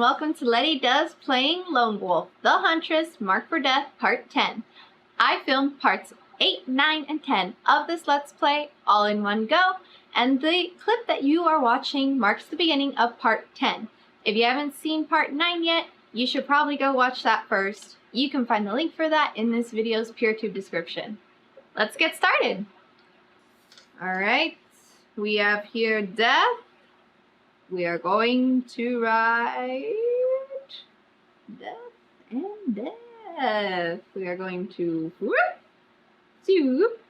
welcome to Lety Does Playing Lone Wolf, the Huntress, Marked for Death, Part 10. I filmed parts 8, 9, and 10 of this Let's Play all in one go, and the clip that you are watching marks the beginning of Part 10. If you haven't seen Part 9 yet, you should probably go watch that first. You can find the link for that in this video's PeerTube description. Let's get started! Alright, we have here Death. We are going to ride Death and Death. We are going to whoop, zoop.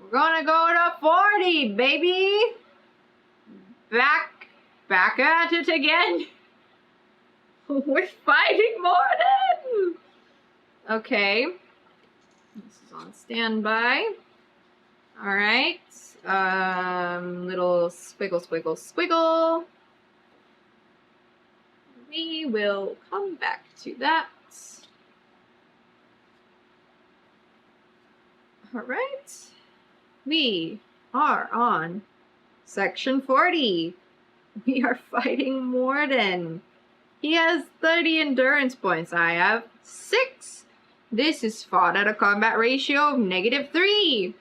We're gonna go to 40, baby. Back at it again. We're fighting Morden. Okay, this is on standby. All right. Little squiggle. We will come back to that. All right. We are on section 40. We are fighting Morden. He has 30 endurance points. I have 6. This is fought at a combat ratio of -3.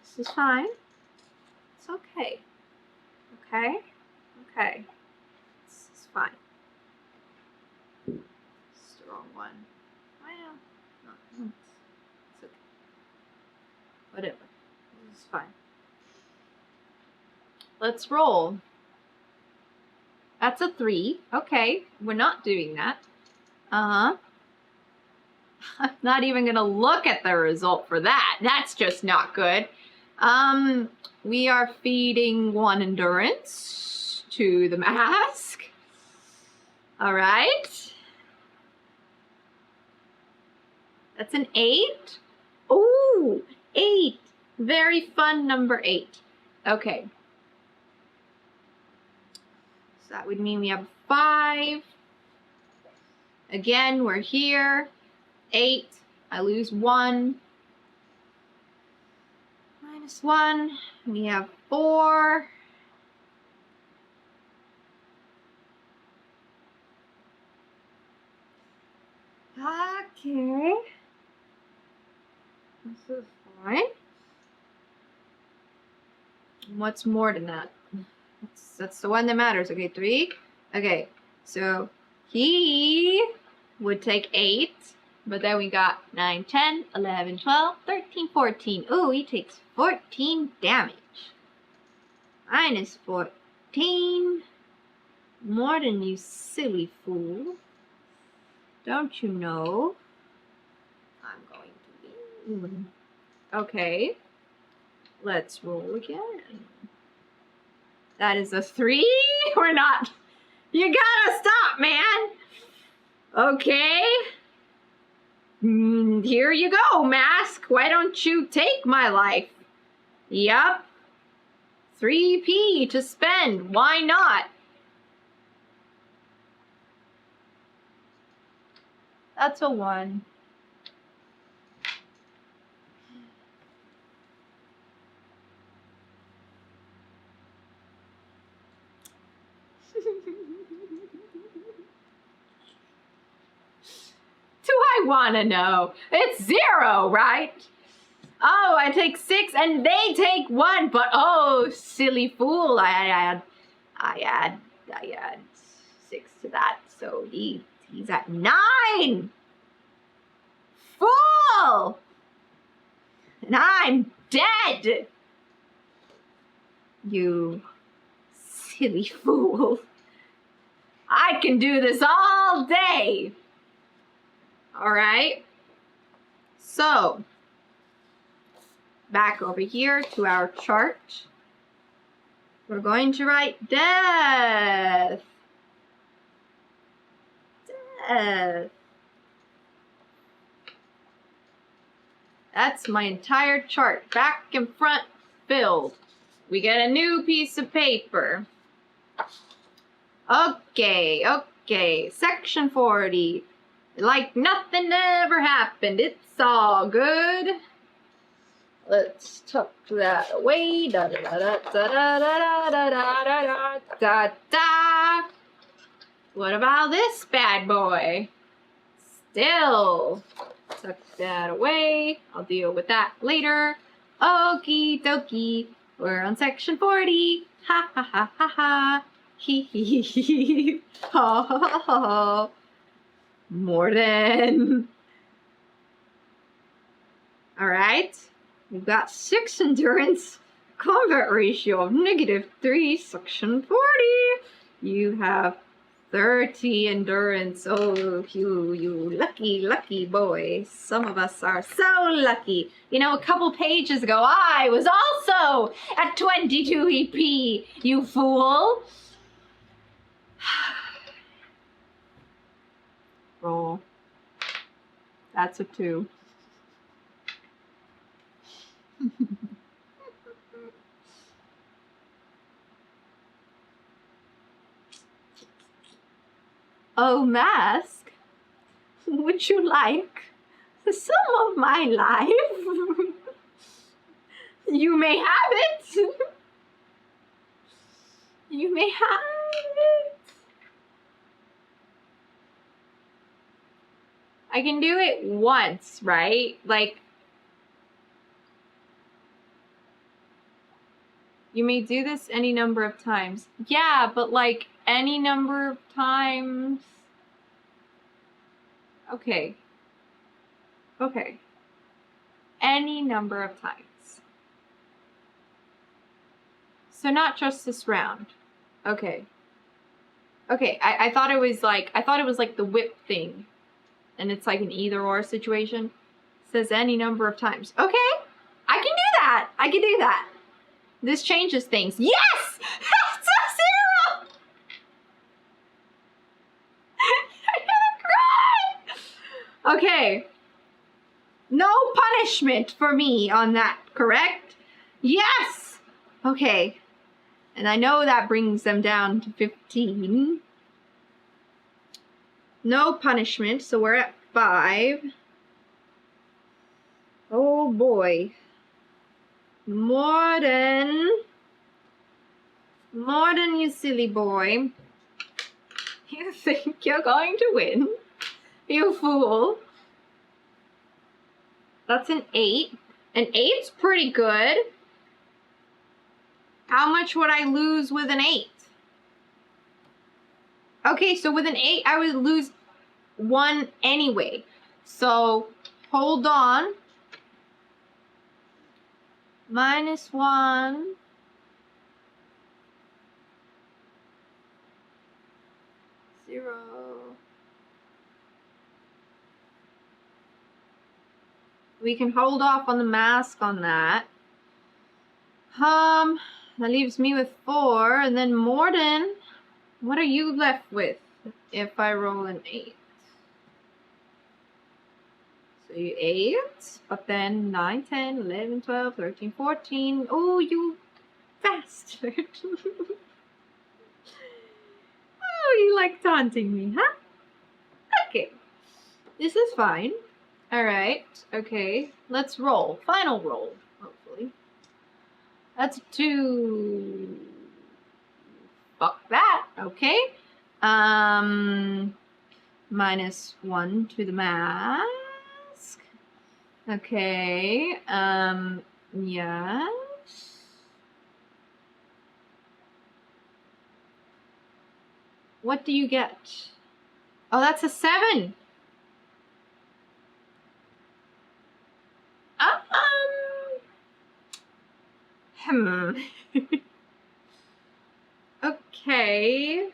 This is fine. It's okay. Okay. This is fine. It's the wrong one. Well, no, it's okay. Whatever. This is fine. Let's roll. That's a 3. Okay, we're not doing that. I'm not even gonna look at the result for that. That's just not good. We are feeding 1 endurance to the mask. All right. That's an 8. Ooh, 8. Very fun number 8. Okay. So that would mean we have 5. Again, we're here. 8. I lose 1. -1. We have 4. Okay. This is fine. What's more than that? That's the one that matters. Okay, 3. Okay, so he would take 8. But then we got 9, 10, 11, 12, 13, 14. Ooh, he takes 14 damage. -14. Morden, you silly fool. Don't you know I'm going to win? Okay. Let's roll again. That is a 3? We're not. You gotta stop, man. Okay. Here you go, mask. Why don't you take my life? Yup. 3p to spend. Why not? That's a 1. I want to know. It's 0, right? Oh, I take 6 and they take 1, but oh, silly fool. I add 6 to that, so he's at 9. Fool! And I'm dead. You silly fool. I can do this all day. All right, so back over here to our chart. We're going to write Death. Death. That's my entire chart, back and front filled. We get a new piece of paper. Okay, section 40. Like nothing ever happened. It's all good. Let's tuck that away. Da da da da da da da da da da da da. What about this bad boy? Still. Tuck that away. I'll deal with that later. Okie dokie. We're on section 40. Ha ha ha ha ha. Hee hee hee hee. Ha ha ha ha. Morden. Alright. We've got 6 endurance. Combat ratio of -3. Section 40. You have 30 endurance. Oh, you lucky, lucky boy. Some of us are so lucky. You know, a couple pages ago, I was also at 22 EP, you fool. Roll. That's a 2. Oh, mask, would you like some of my life? You may have it. You may have it. I can do it once, right? Like, you may do this any number of times. Yeah, but like any number of times. Okay. Okay. Any number of times. So not just this round. Okay. Okay, I thought it was like the whip thing. And it's like an either or situation. It says any number of times. Okay, I can do that. I can do that. This changes things. Yes! That's a 0! I'm gonna cry! Okay. No punishment for me on that, correct? Yes! Okay. And I know that brings them down to 15. No punishment, so we're at 5. Oh boy. Morden, you silly boy. You think you're going to win? You fool. That's an 8. An 8's pretty good. How much would I lose with an 8? Okay, so with an 8, I would lose 1 anyway. So, hold on. -1. 0. We can hold off on the mask on that. That leaves me with 4, and then Morden. What are you left with if I roll an 8? So you 8, but then 9, 10, 11, 12, 13, 14. Oh, you bastard. Oh, you like taunting me, huh? Okay. This is fine. Alright, okay. Let's roll. Final roll, hopefully. That's a 2. Fuck that. Okay. -1 to the mask. Okay. Yes. What do you get? Oh, that's a 7. Okay.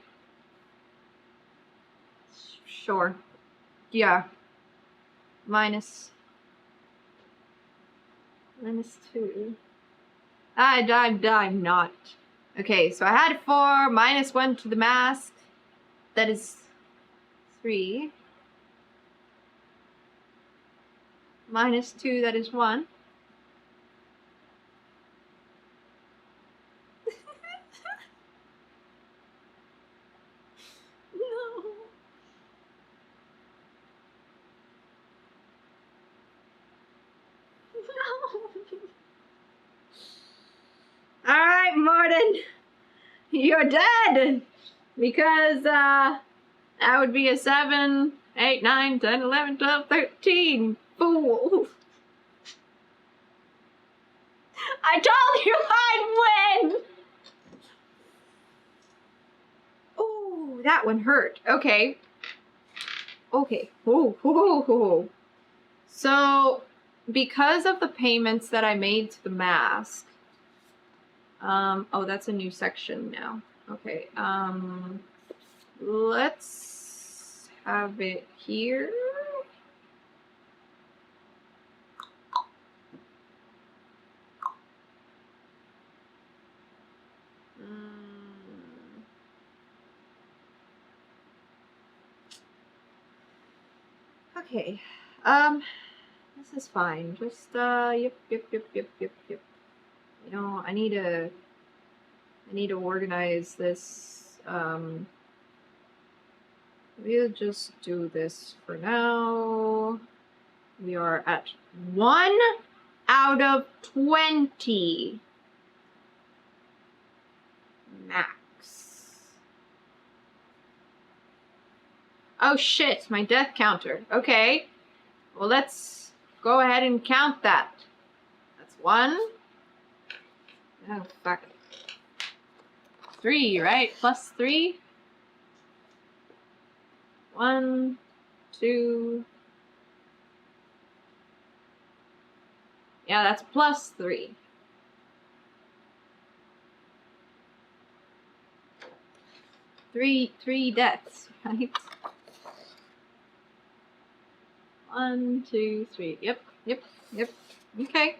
Sure. Yeah. -2. I'm not. Okay, so I had 4, -1 to the mask. That is 3. -2, that is 1. No. No. Morden, you're dead! Because, that would be a 7, 8, 9, 10, 11, 12, 13. Fool. I told you I'd win! Ooh, that one hurt. Okay. Okay. Ooh. So, because of the payments that I made to the mask, oh, that's a new section now. Okay, let's have it here. Okay, this is fine. Just, yep. You know, I need to organize this. We'll just do this for now. We are at 1 out of 20. Max. Oh shit, my death counter. Okay. Well, let's go ahead and count that. That's 1. Oh, fuck. 3, right? Plus 3. 1, 2. Yeah, that's plus 3. 3 deaths, right? 1, 2, 3. Yep. Okay.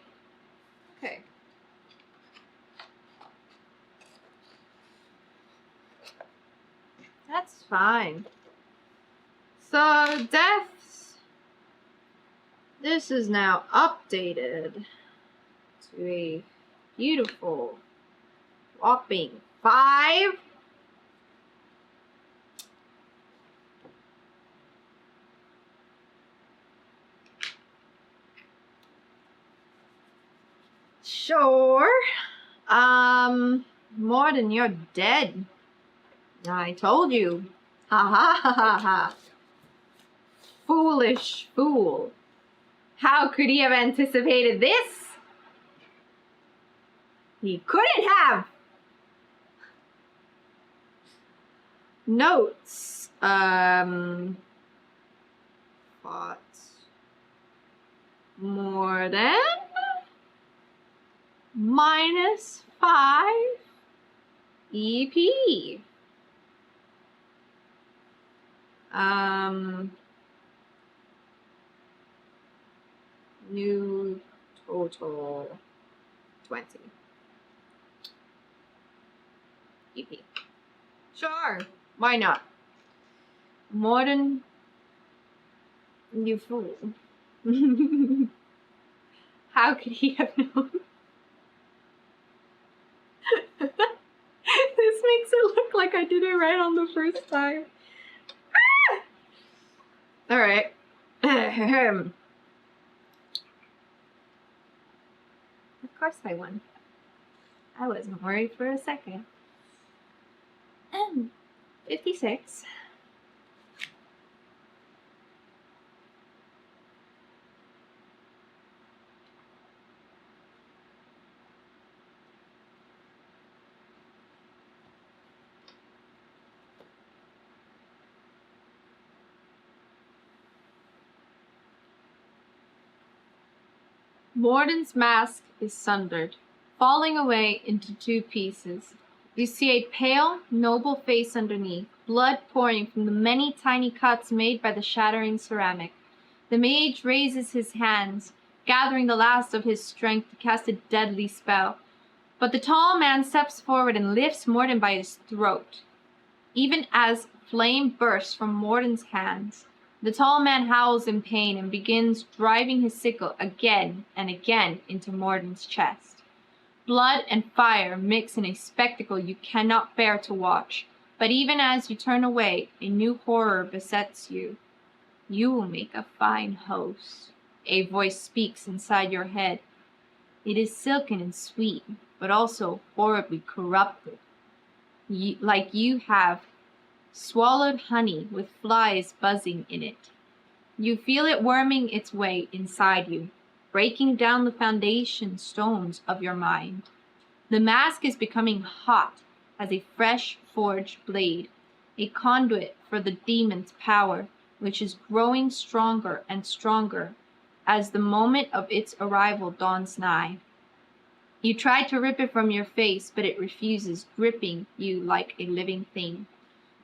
That's fine. So, deaths. This is now updated to a beautiful, whopping 5. Sure. Morden, you're dead. I told you. Ha. Foolish fool. How could he have anticipated this? He couldn't have. Notes. Fought Morden. -5 EP. New total 20 EP. Sure, why not? Morden, you fool. How could he have known? This makes it look like I did it right on the first time. Ah! Alright. Of course I won. I wasn't worried for a second. 56. Morden's mask is sundered, falling away into 2 pieces. You see a pale, noble face underneath, blood pouring from the many tiny cuts made by the shattering ceramic. The mage raises his hands, gathering the last of his strength to cast a deadly spell. But the tall man steps forward and lifts Morden by his throat. Even as flame bursts from Morden's hands, the tall man howls in pain and begins driving his sickle again and again into Morden's chest. Blood and fire mix in a spectacle you cannot bear to watch, but even as you turn away, a new horror besets you. You will make a fine host. A voice speaks inside your head. It is silken and sweet, but also horribly corrupted. Like you have swallowed honey with flies buzzing in it. You feel it worming its way inside you, breaking down the foundation stones of your mind. The mask is becoming hot as a fresh forged blade, a conduit for the demon's power, which is growing stronger and stronger as the moment of its arrival dawns nigh. You try to rip it from your face, but it refuses, gripping you like a living thing.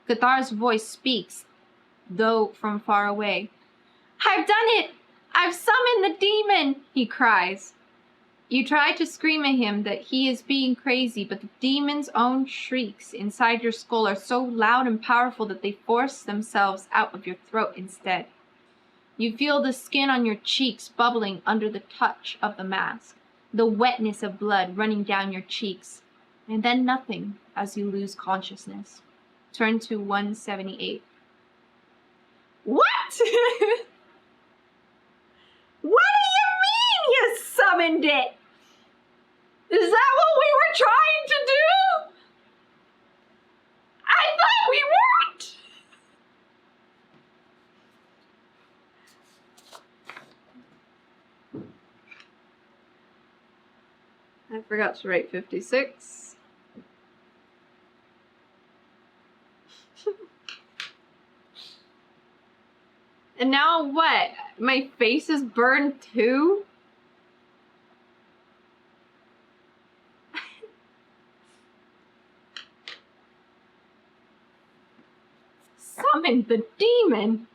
Cathar's voice speaks, though from far away. "I've done it! I've summoned the demon!" he cries. You try to scream at him that he is being crazy, but the demon's own shrieks inside your skull are so loud and powerful that they force themselves out of your throat instead. You feel the skin on your cheeks bubbling under the touch of the mask, the wetness of blood running down your cheeks, and then nothing as you lose consciousness. Turn to 178. What? What do you mean you summoned it? Is that what we were trying to do? I thought we weren't. I forgot to write 56. And now what? My face is burned too? Summoned the demon?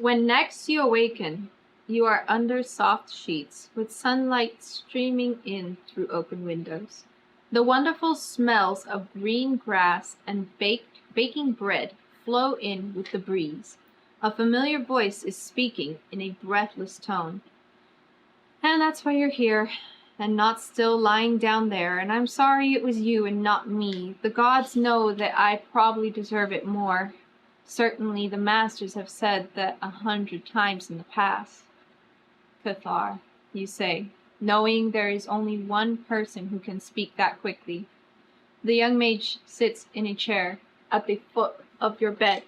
When next you awaken, you are under soft sheets with sunlight streaming in through open windows. The wonderful smells of green grass and baking bread flow in with the breeze. A familiar voice is speaking in a breathless tone. And that's why you're here, and not still lying down there, and I'm sorry it was you and not me. The gods know that I probably deserve it more. Certainly the masters have said that 100 times in the past. Cathar, you say, knowing there is only one person who can speak that quickly. The young mage sits in a chair at the foot of your bed,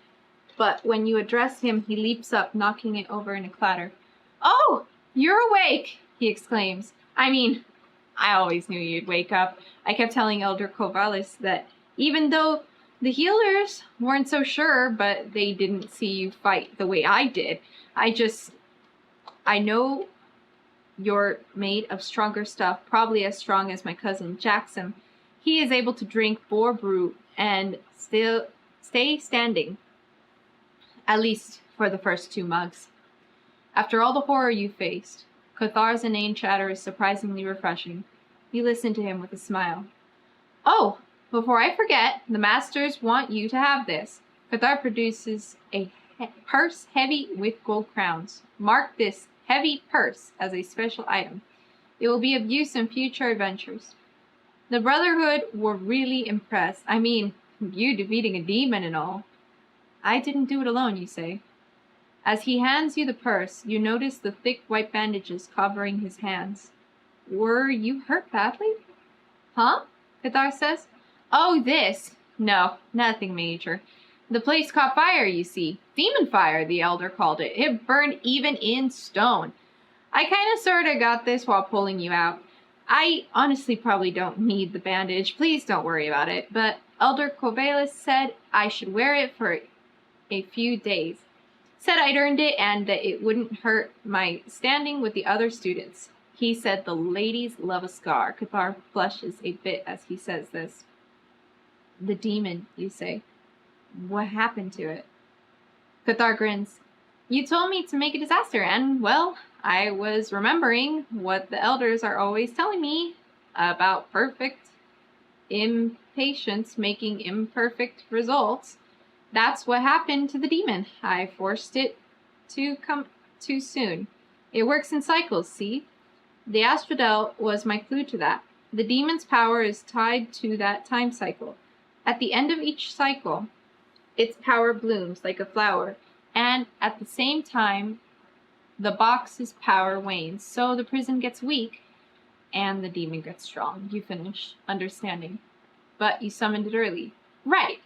but when you address him, he leaps up, knocking it over in a clatter. "Oh, you're awake!" he exclaims. "I mean, I always knew you'd wake up. I kept telling Elder Covalis that even though the healers weren't so sure, but they didn't see you fight the way I did. I know you're made of stronger stuff, probably as strong as my cousin Jackson. He is able to drink boar brew and still stay standing, at least for the first 2 mugs. After all the horror you faced, Cathar's inane chatter is surprisingly refreshing. You listen to him with a smile. Oh, before I forget, the masters want you to have this." Cathar produces a purse heavy with gold crowns. Mark this heavy purse as a special item. It will be of use in future adventures. The Brotherhood were really impressed. I mean, you defeating a demon and all. I didn't do it alone, you say. As he hands you the purse, you notice the thick white bandages covering his hands. Were you hurt badly? Huh? Cathar says. Oh, this. No, nothing major. The place caught fire, you see. Demon fire, the elder called it. It burned even in stone. I kind of sort of got this while pulling you out. I honestly probably don't need the bandage. Please don't worry about it. But Elder Covalis said I should wear it for a few days. Said I'd earned it and that it wouldn't hurt my standing with the other students. He said the ladies love a scar. Cathar blushes a bit as he says this. The demon, you say. What happened to it? Cathar grins. You told me to make a disaster, and, well, I was remembering what the elders are always telling me about perfect impatience making imperfect results. That's what happened to the demon. I forced it to come too soon. It works in cycles, see? The Astrodel was my clue to that. The demon's power is tied to that time cycle. At the end of each cycle, its power blooms like a flower, and at the same time, the box's power wanes. So the prison gets weak, and the demon gets strong. You finish understanding. But you summoned it early. Right,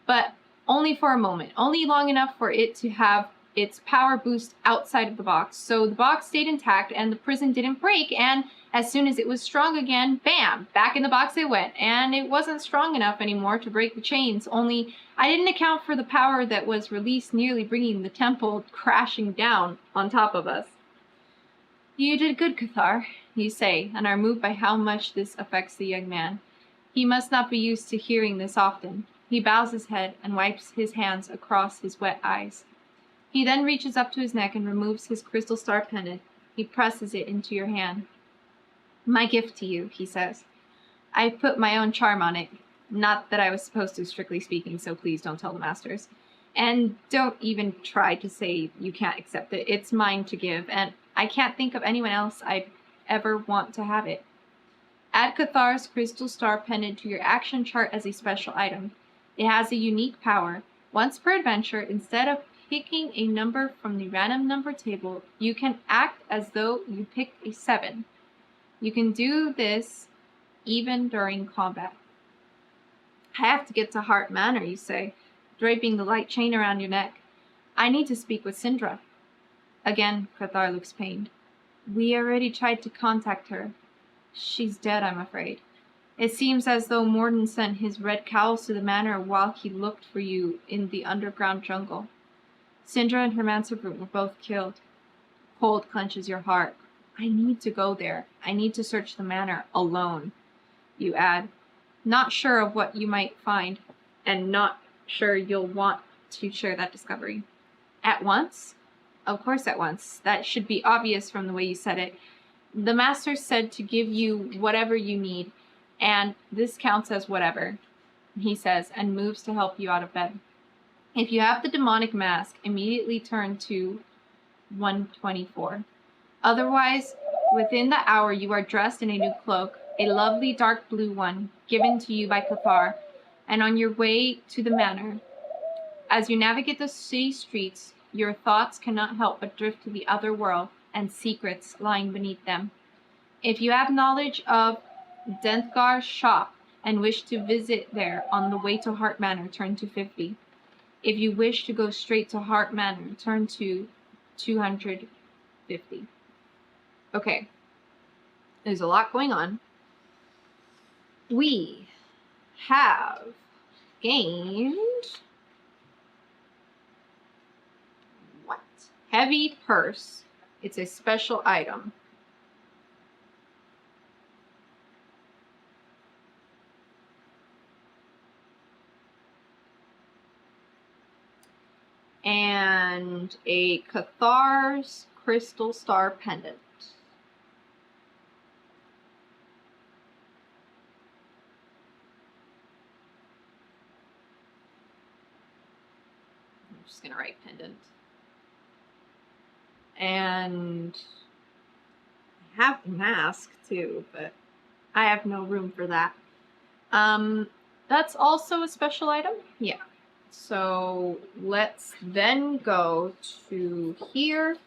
but only for a moment. Only long enough for it to have its power boost outside of the box. So the box stayed intact and the prison didn't break, and as soon as it was strong again, bam, back in the box it went. And it wasn't strong enough anymore to break the chains, only I didn't account for the power that was released, nearly bringing the temple crashing down on top of us. You did good, Cathar, you say, and are moved by how much this affects the young man. He must not be used to hearing this often. He bows his head and wipes his hands across his wet eyes. He then reaches up to his neck and removes his crystal star pendant. He presses it into your hand. My gift to you, he says. I put my own charm on it. Not that I was supposed to, strictly speaking, so please don't tell the masters. And don't even try to say you can't accept it. It's mine to give, and I can't think of anyone else I'd ever want to have it. Add Cathar's crystal star pendant to your action chart as a special item. It has a unique power. Once per adventure, instead of picking a number from the random number table, you can act as though you picked a 7. You can do this even during combat. I have to get to Hart Manor, you say, draping the light chain around your neck. I need to speak with Sindra. Again, Cathar looks pained. We already tried to contact her. She's dead, I'm afraid. It seems as though Morden sent his red cows to the manor while he looked for you in the underground jungle. Sindra and her manservant were both killed. Cold clenches your heart. I need to go there. I need to search the manor alone. You add, not sure of what you might find, and not sure you'll want to share that discovery. At once? Of course at once. That should be obvious from the way you said it. The master said to give you whatever you need, and this counts as whatever, he says, and moves to help you out of bed. If you have the demonic mask, immediately turn to 124. Otherwise, within the hour you are dressed in a new cloak, a lovely dark blue one, given to you by Cathar, and on your way to the manor. As you navigate the city streets, your thoughts cannot help but drift to the other world and secrets lying beneath them. If you have knowledge of Denthgar's shop and wish to visit there on the way to Hart Manor, turn to 50. If you wish to go straight to Hart Manor, turn to 250. Okay. There's a lot going on. We have gained... what? Heavy purse. It's a special item. And a Cathar's crystal star pendant. I'm just gonna write pendant. And I have the mask too, but I have no room for that. That's also a special item? Yeah. So let's then go to here.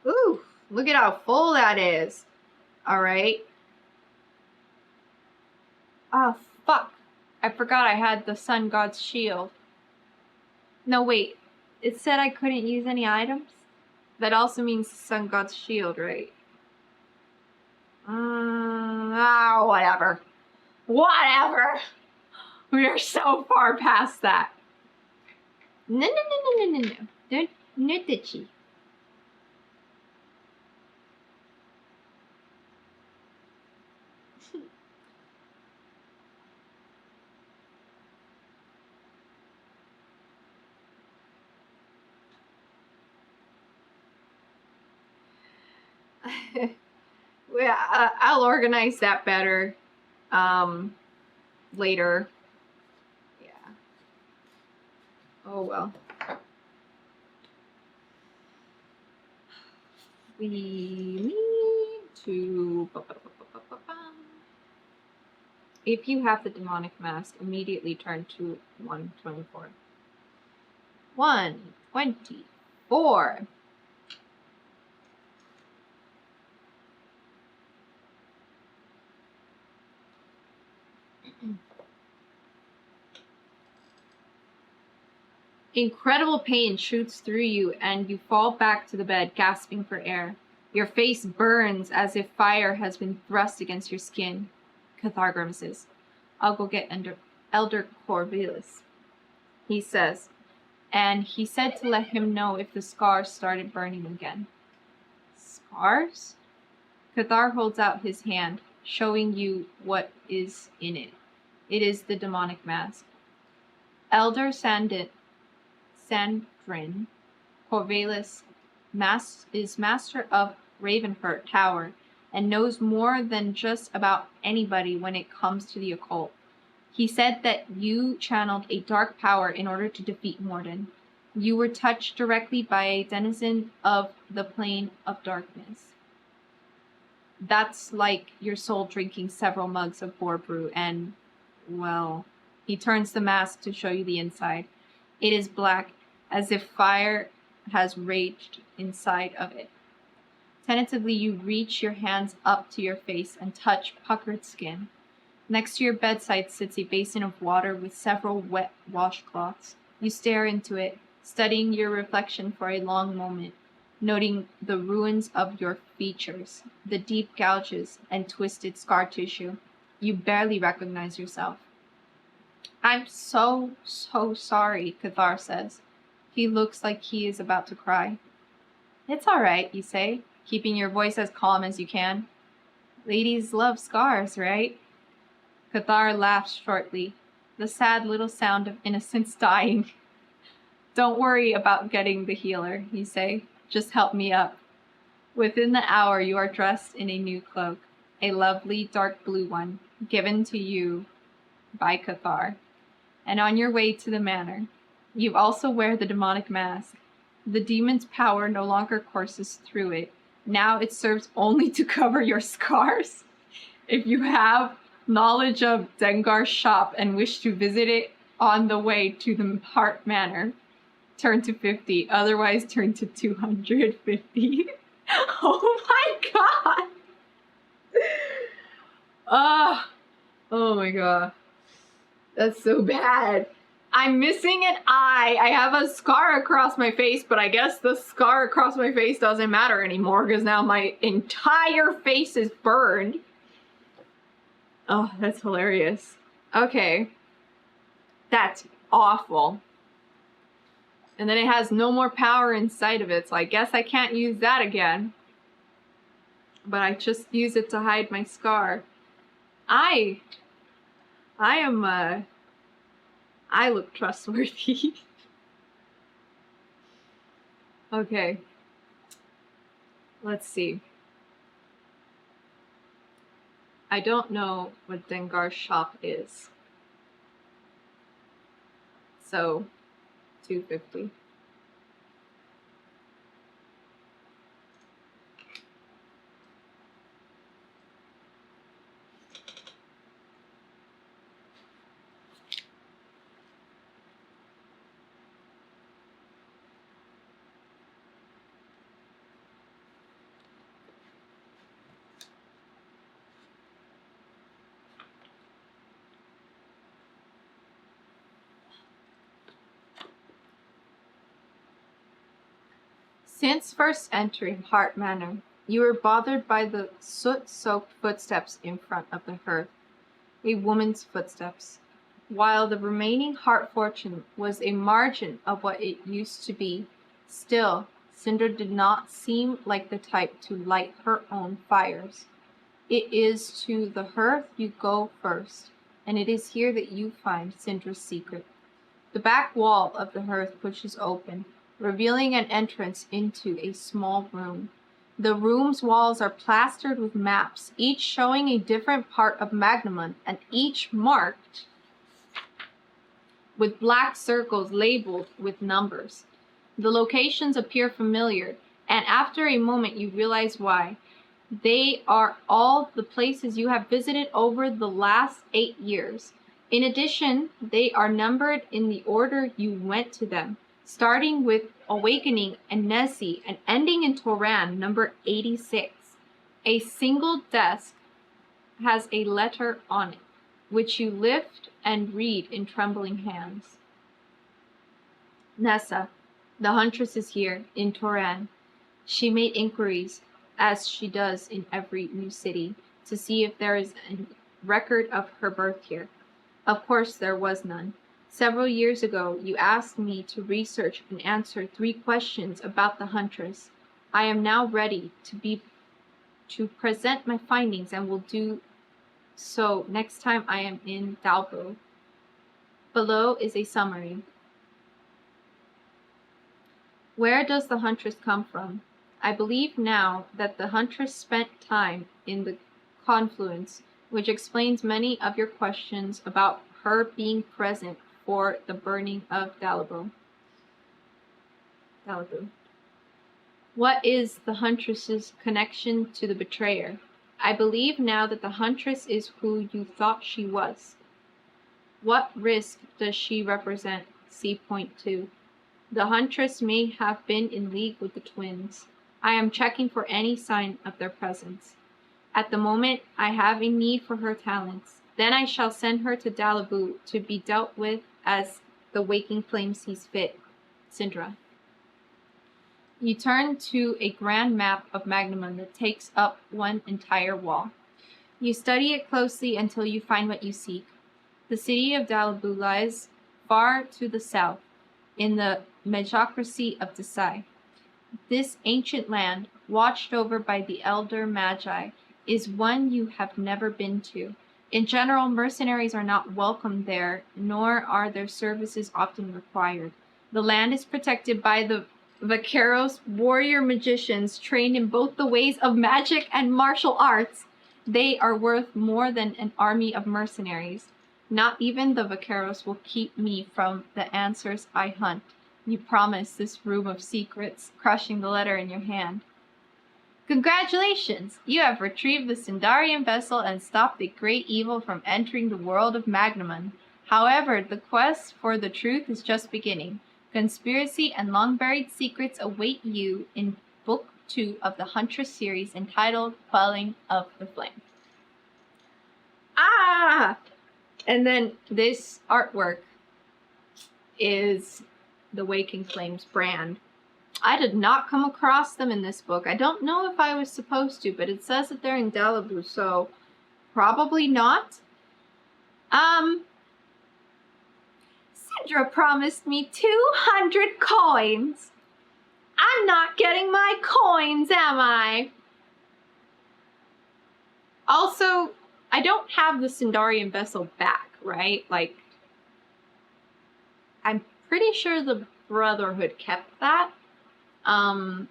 Ooh, look at how full that is. All right. Oh, fuck. I forgot I had the sun god's shield. No, wait. It said I couldn't use any items? That also means the sun god's shield, right? Whatever. Whatever. We are so far past that. No. Don't, no ditchy. Well, I'll organize that better later. Yeah. Oh well. We need to If you have the demonic mask, immediately turn to 124. 124. Incredible pain shoots through you, and you fall back to the bed, gasping for air. Your face burns as if fire has been thrust against your skin. Cathar grimaces. I'll go get Elder Corvallis, he says. And he said to let him know if the scars started burning again. Scars? Cathar holds out his hand, showing you what is in it. It is the demonic mask. Elder Sandrin Corvallis is master of Ravenfurt Tower and knows more than just about anybody when it comes to the occult. He said that you channeled a dark power in order to defeat Morden. You were touched directly by a denizen of the plane of darkness. That's like your soul drinking several mugs of boar brew and, well, he turns the mask to show you the inside. It is black, as if fire has raged inside of it. Tentatively, you reach your hands up to your face and touch puckered skin. Next to your bedside sits a basin of water with several wet washcloths. You stare into it, studying your reflection for a long moment, noting the ruins of your features, the deep gouges and twisted scar tissue. You barely recognize yourself. I'm so sorry, Cathar says. He looks like he is about to cry. It's all right, you say, keeping your voice as calm as you can. Ladies love scars, right? Cathar laughs shortly, the sad little sound of innocence dying. Don't worry about getting the healer, you say. Just help me up. Within the hour, you are dressed in a new cloak, a lovely dark blue one, given to you by Cathar, and on your way to the manor. You also wear the demonic mask. The demon's power no longer courses through it. Now it serves only to cover your scars. If you have knowledge of Dengar's shop and wish to visit it on the way to the Heart Manor, turn to 50. Otherwise, turn to 250. Oh my god! Oh my god. That's so bad. I'm missing an eye. I have a scar across my face, but I guess the scar across my face doesn't matter anymore because now my entire face is burned. Oh, that's hilarious. Okay. That's awful. And then it has no more power inside of it, so I guess I can't use that again. But I just use it to hide my scar. I look trustworthy. Okay. Let's see. I don't know what Dengar's shop is. So, 250. Since first entering Heart Manor, you were bothered by the soot-soaked footsteps in front of the hearth. A woman's footsteps. While the remaining heart fortune was a margin of what it used to be, still, Sindra did not seem like the type to light her own fires. It is to the hearth you go first, and it is here that you find Sindra's secret. The back wall of the hearth pushes open, revealing an entrance into a small room. The room's walls are plastered with maps, each showing a different part of Magnamon, and each marked with black circles labeled with numbers. The locations appear familiar, and after a moment you realize why. They are all the places you have visited over the last 8 years. In addition, they are numbered in the order you went to them, starting with Awakening and Nessie and ending in Toran, number 86. A single desk has a letter on it, which you lift and read in trembling hands. Nessa, the Huntress is here, in Toran. She made inquiries, as she does in every new city, to see if there is a record of her birth here. Of course, there was none. Several years ago, you asked me to research and answer 3 questions about the Huntress. I am now ready to present my findings and will do so next time I am in Dalbo. Below is a summary. Where does the Huntress come from? I believe now that the Huntress spent time in the confluence, which explains many of your questions about her being present for the burning of Dalabo. What is the Huntress's connection to the betrayer? I believe now that the Huntress is who you thought she was. What risk does she represent? See point 2. The Huntress may have been in league with the twins. I am checking for any sign of their presence. At the moment, I have a need for her talents. Then I shall send her to Dalabu to be dealt with as the waking flame sees fit. Sindra. You turn to a grand map of Magnamon that takes up one entire wall. You study it closely until you find what you seek. The city of Dalabu lies far to the south, in the Magocracy of Desai. This ancient land, watched over by the elder Magi, is one you have never been to. In general, mercenaries are not welcome there, nor are their services often required. The land is protected by the Vaqueros, warrior magicians trained in both the ways of magic and martial arts. They are worth more than an army of mercenaries. Not even the Vaqueros will keep me from the answers I hunt. You promise this room of secrets, crushing the letter in your hand. Congratulations! You have retrieved the Sindarian vessel and stopped the great evil from entering the world of Magnamon. However, the quest for the truth is just beginning. Conspiracy and long-buried secrets await you in Book 2 of the Huntress series entitled Quelling of the Flame. Ah! And then this artwork is the Waking Flames brand. I did not come across them in this book. I don't know if I was supposed to, but it says that they're in Dalabu, so probably not. Sindra promised me 200 coins. I'm not getting my coins, am I? Also, I don't have the Sindarian vessel back, right? Like, I'm pretty sure the Brotherhood kept that. I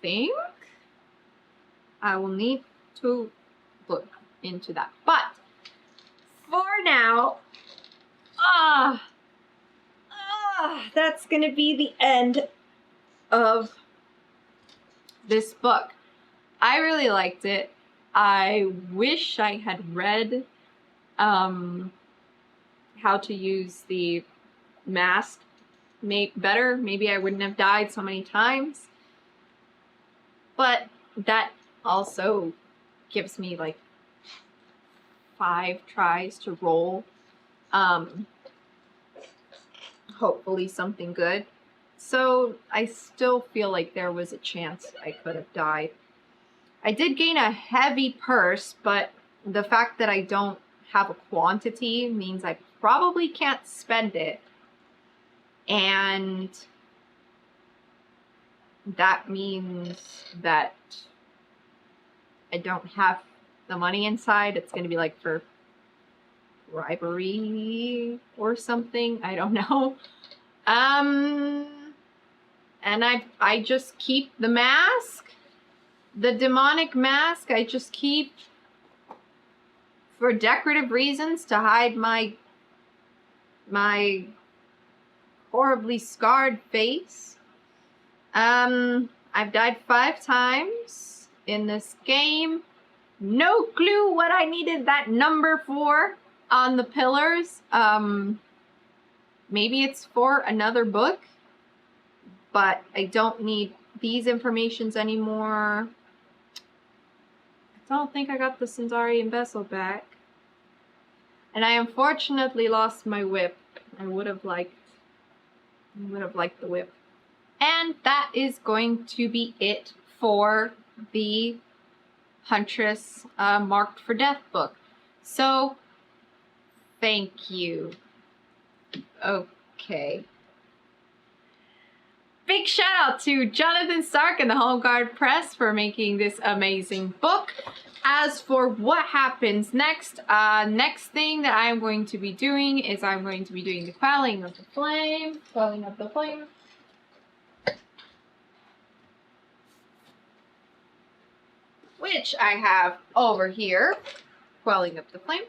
think I will need to look into that. But for now, that's gonna be the end of this book. I really liked it. I wish I had read how to use the mask better. Maybe I wouldn't have died so many times. But that also gives me like 5 tries to roll. Hopefully something good. So I still feel like there was a chance I could have died. I did gain a heavy purse, but the fact that I don't have a quantity means I probably can't spend it. And that means that I don't have the money inside. It's going to be like for bribery or something. I don't know. And I just keep the mask. The demonic mask I just keep for decorative reasons to hide my horribly scarred face. I've died 5 times in this game. No clue what I needed that number for on the pillars. Maybe it's for another book, but I don't need these informations anymore. I don't think I got the Sindarian vessel back. And I unfortunately lost my whip. I would have liked the whip. And that is going to be it for the Huntress Marked for Death book. So, thank you. Okay. Big shout out to Jonathan Stark and the Home Guard Press for making this amazing book. As for what happens next, next thing that I'm going to be doing is I'm going to be doing the quelling of the flame. Quelling of the flame. Which I have over here. Quelling of the flame.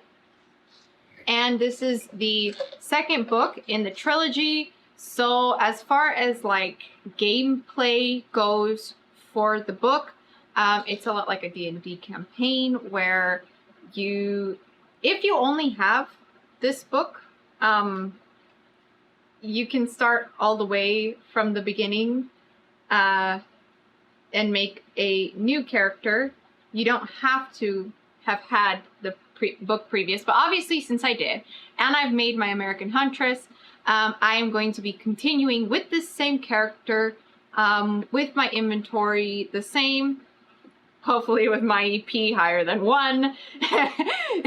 And this is the second book in the trilogy. So as far as like gameplay goes for the book, it's a lot like a D&D campaign where if you only have this book, you can start all the way from the beginning and make a new character. You don't have to have had the book previous, but obviously since I did, and I've made my American Huntress, I am going to be continuing with this same character, with my inventory the same, hopefully with my EP higher than 1,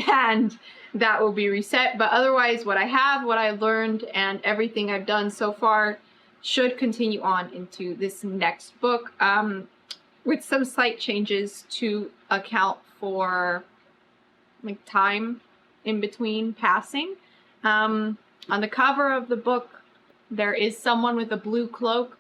and that will be reset. But otherwise, what I have, what I learned, and everything I've done so far should continue on into this next book, with some slight changes to account for like time in between passing. On the cover of the book, there is someone with a blue cloak.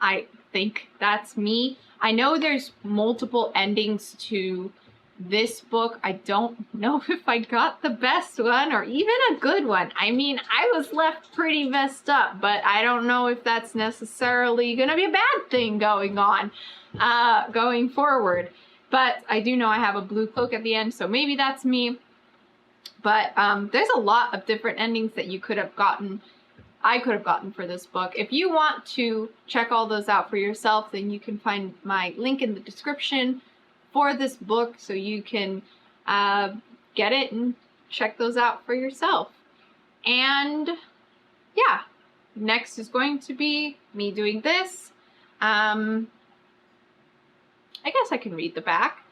I think that's me. I know there's multiple endings to this book. I don't know if I got the best one or even a good one. I mean, I was left pretty messed up, but I don't know if that's necessarily gonna be a bad thing going on, going forward. But I do know I have a blue cloak at the end, so maybe that's me. But there's a lot of different endings that you could have gotten, I could have gotten for this book. If you want to check all those out for yourself, then you can find my link in the description for this book so you can get it and check those out for yourself. And yeah, next is going to be me doing this. I guess I can read the back.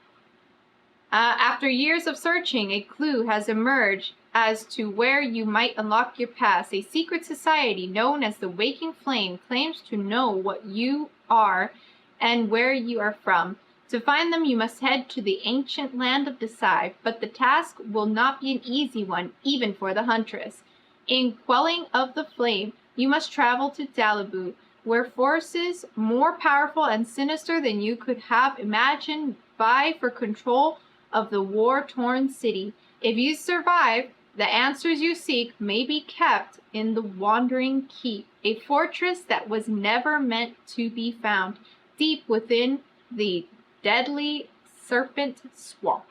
After years of searching, a clue has emerged as to where you might unlock your past. A secret society known as the Waking Flame claims to know what you are and where you are from. To find them, you must head to the ancient land of Decide, but the task will not be an easy one, even for the Huntress. In Quelling of the Flame, you must travel to Dalibu, where forces more powerful and sinister than you could have imagined vie for control of the war-torn city. If you survive, the answers you seek may be kept in the Wandering Keep, a fortress that was never meant to be found, deep within the deadly Serpent Swamp.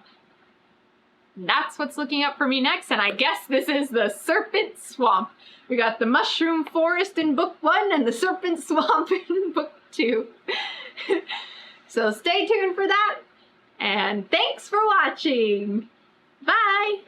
That's what's looking up for me next, and I guess this is the Serpent Swamp. We got the Mushroom Forest in book 1 and the Serpent Swamp in book 2. So stay tuned for that, and thanks for watching. Bye!